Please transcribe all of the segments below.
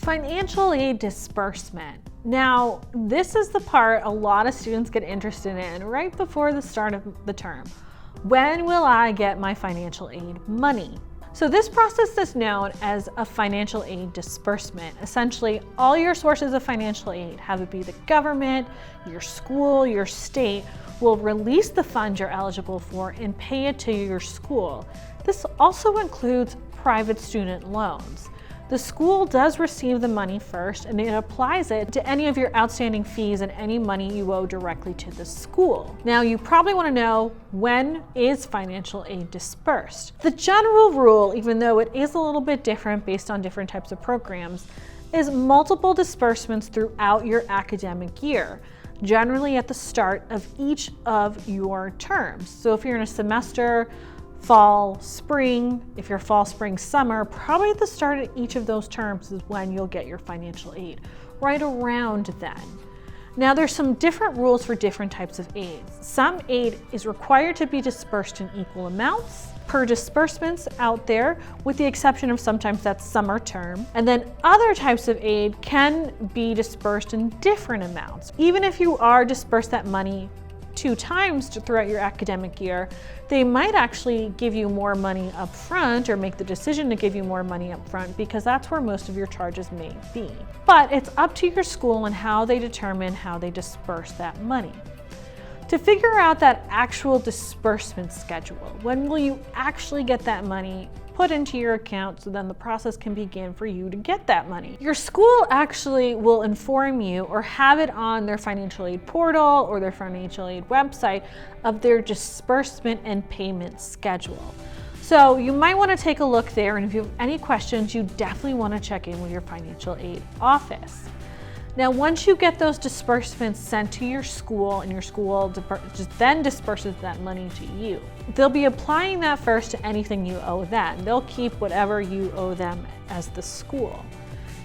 Financial aid disbursement. Now, this is the part a lot of students get interested in right before the start of the term. When will I get my financial aid money? So this process is known as a financial aid disbursement. Essentially, all your sources of financial aid, have it be the government, your school, your state, will release the fund you're eligible for and pay it to your school. This also includes private student loans. The school does receive the money first, and it applies it to any of your outstanding fees and any money you owe directly to the school. Now, you probably want to know, when is financial aid dispersed? The general rule, even though it is a little bit different based on different types of programs, is multiple disbursements throughout your academic year, generally at the start of each of your terms. So if you're in a semester, fall, spring, if you're fall, spring, summer, probably at the start of each of those terms is when you'll get your financial aid, right around then. Now, there's some different rules for different types of aid. Some aid is required to be dispersed in equal amounts per disbursements out there, with the exception of sometimes that's summer term. And then other types of aid can be dispersed in different amounts. Even if you are dispersed that money 2 times throughout your academic year, they might actually give you more money up front, or make the decision to give you more money up front, because that's where most of your charges may be. But it's up to your school and how they determine how they disperse that money. To figure out that actual disbursement schedule, when will you actually get that money put into your account so then the process can begin for you to get that money? Your school actually will inform you or have it on their financial aid portal or their financial aid website of their disbursement and payment schedule. So you might want to take a look there, and if you have any questions, you definitely want to check in with your financial aid office. Now, once you get those disbursements sent to your school, and your school just then disperses that money to you, they'll be applying that first to anything you owe them. They'll keep whatever you owe them as the school.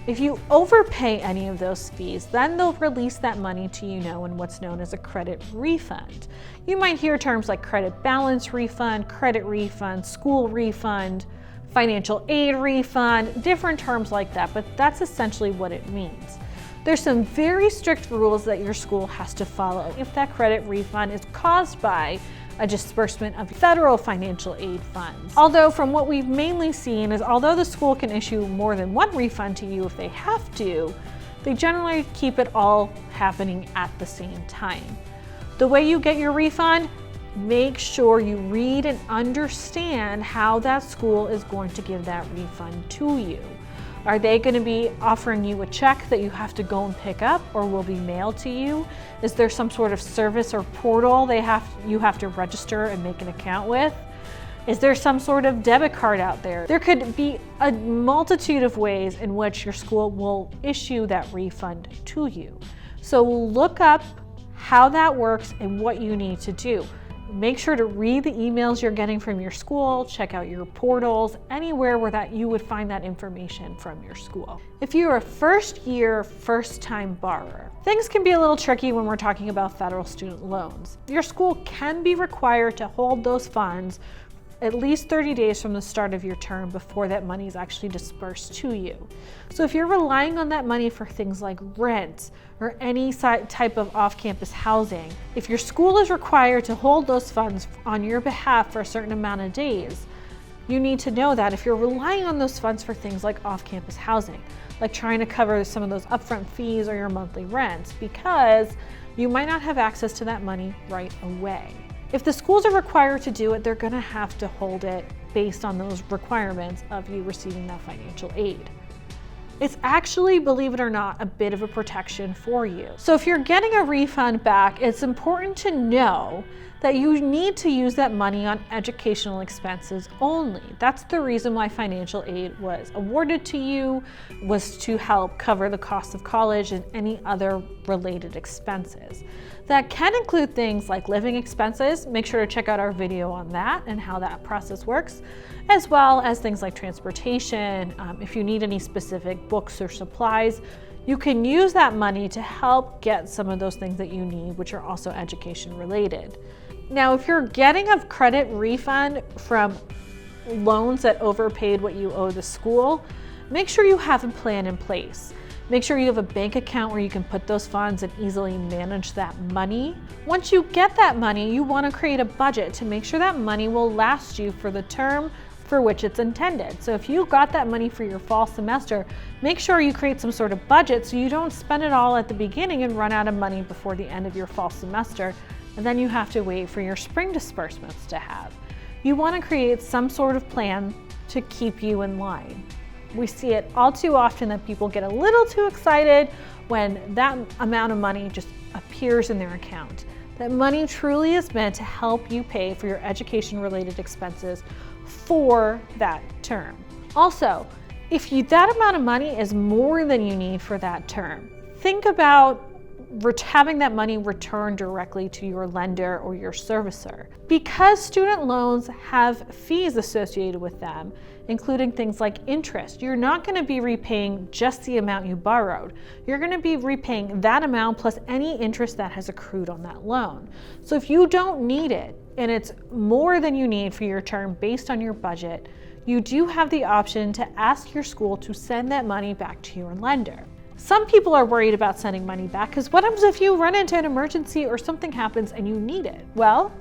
If you overpay any of those fees, then they'll release that money to you in what's known as a credit refund. You might hear terms like credit balance refund, credit refund, school refund, financial aid refund, different terms like that, but that's essentially what it means. There's some very strict rules that your school has to follow if that credit refund is caused by a disbursement of federal financial aid funds. Although from what we've mainly seen is, although the school can issue more than one refund to you if they have to, they generally keep it all happening at the same time. The way you get your refund, make sure you read and understand how that school is going to give that refund to you. Are they going to be offering you a check that you have to go and pick up, or will be mailed to you? Is there some sort of service or portal you have to register and make an account with? Is there some sort of debit card out there? There could be a multitude of ways in which your school will issue that refund to you. So look up how that works and what you need to do. Make sure to read the emails you're getting from your school, check out your portals, anywhere where you would find that information from your school. If you're a first-year, first-time borrower, things can be a little tricky when we're talking about federal student loans. Your school can be required to hold those funds at least 30 days from the start of your term before that money is actually dispersed to you. So if you're relying on that money for things like rent or any type of off-campus housing, if your school is required to hold those funds on your behalf for a certain amount of days, you need to know that if you're relying on those funds for things like off-campus housing, like trying to cover some of those upfront fees or your monthly rents, because you might not have access to that money right away. If the schools are required to do it, they're going to have to hold it based on those requirements of you receiving that financial aid. It's actually, believe it or not, a bit of a protection for you. So if you're getting a refund back, it's important to know that you need to use that money on educational expenses only. That's the reason why financial aid was awarded to you, was to help cover the cost of college and any other related expenses. That can include things like living expenses. Make sure to check out our video on that and how that process works, as well as things like transportation. If you need any specific books or supplies, you can use that money to help get some of those things that you need, which are also education related. Now, if you're getting a credit refund from loans that overpaid what you owe the school, Make sure you have a plan in place. Make sure you have a bank account where you can put those funds and easily manage that money. Once you get that money, you want to create a budget to make sure that money will last you for the term for which it's intended. So if you got that money for your fall semester, make sure you create some sort of budget so you don't spend it all at the beginning and run out of money before the end of your fall semester, and then you have to wait for your spring disbursements to have. You want to create some sort of plan to keep you in line. We see it all too often that people get a little too excited when that amount of money just appears in their account. That money truly is meant to help you pay for your education-related expenses for that term. Also, if that amount of money is more than you need for that term, think about having that money returned directly to your lender or your servicer. Because student loans have fees associated with them, including things like interest, you're not going to be repaying just the amount you borrowed. You're going to be repaying that amount plus any interest that has accrued on that loan. So if you don't need it and it's more than you need for your term based on your budget, you do have the option to ask your school to send that money back to your lender. Some people are worried about sending money back because what happens if you run into an emergency or something happens and you need it? Well,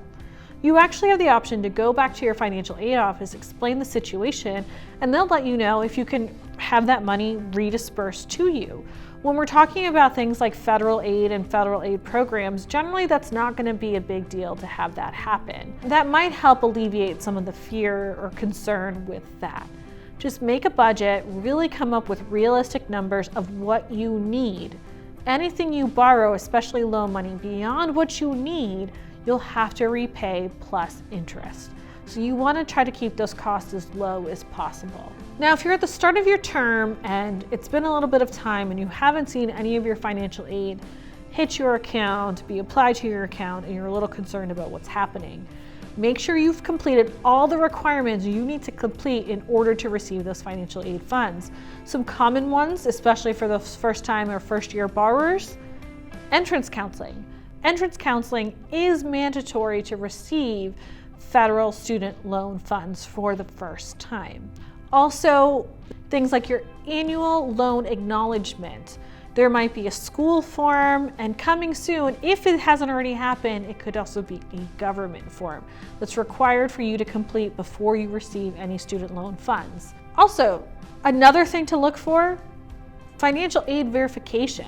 you actually have the option to go back to your financial aid office, explain the situation, and they'll let you know if you can have that money redispersed to you. When we're talking about things like federal aid and federal aid programs, generally that's not going to be a big deal to have that happen. That might help alleviate some of the fear or concern with that. Just make a budget, really come up with realistic numbers of what you need. Anything you borrow, especially loan money, beyond what you need, you'll have to repay plus interest. So you want to try to keep those costs as low as possible. Now, if you're at the start of your term and it's been a little bit of time and you haven't seen any of your financial aid hit your account, be applied to your account, and you're a little concerned about what's happening, make sure you've completed all the requirements you need to complete in order to receive those financial aid funds. Some common ones, especially for those first-time or first-year borrowers: entrance counseling. Entrance counseling is mandatory to receive federal student loan funds for the first time. Also, things like your annual loan acknowledgement. There might be a school form, and coming soon, if it hasn't already happened, it could also be a government form that's required for you to complete before you receive any student loan funds. Also, another thing to look for: financial aid verification.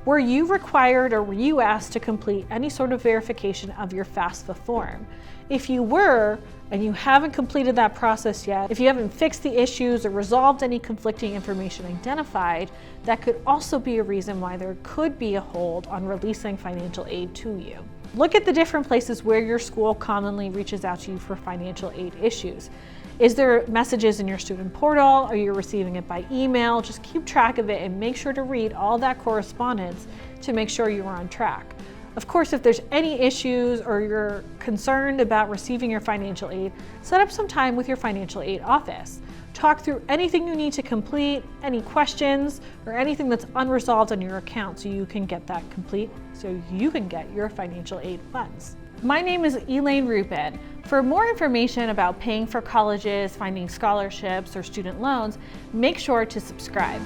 Were you required or were you asked to complete any sort of verification of your FAFSA form? If you were, and you haven't completed that process yet, if you haven't fixed the issues or resolved any conflicting information identified, that could also be a reason why there could be a hold on releasing financial aid to you. Look at the different places where your school commonly reaches out to you for financial aid issues. Is there messages in your student portal? Are you receiving it by email? Just keep track of it and make sure to read all that correspondence to make sure you're on track. Of course, if there's any issues or you're concerned about receiving your financial aid, set up some time with your financial aid office. Talk through anything you need to complete, any questions, or anything that's unresolved on your account so you can get that complete, so you can get your financial aid funds. My name is Elaine Rubin. For more information about paying for colleges, finding scholarships, or student loans, make sure to subscribe.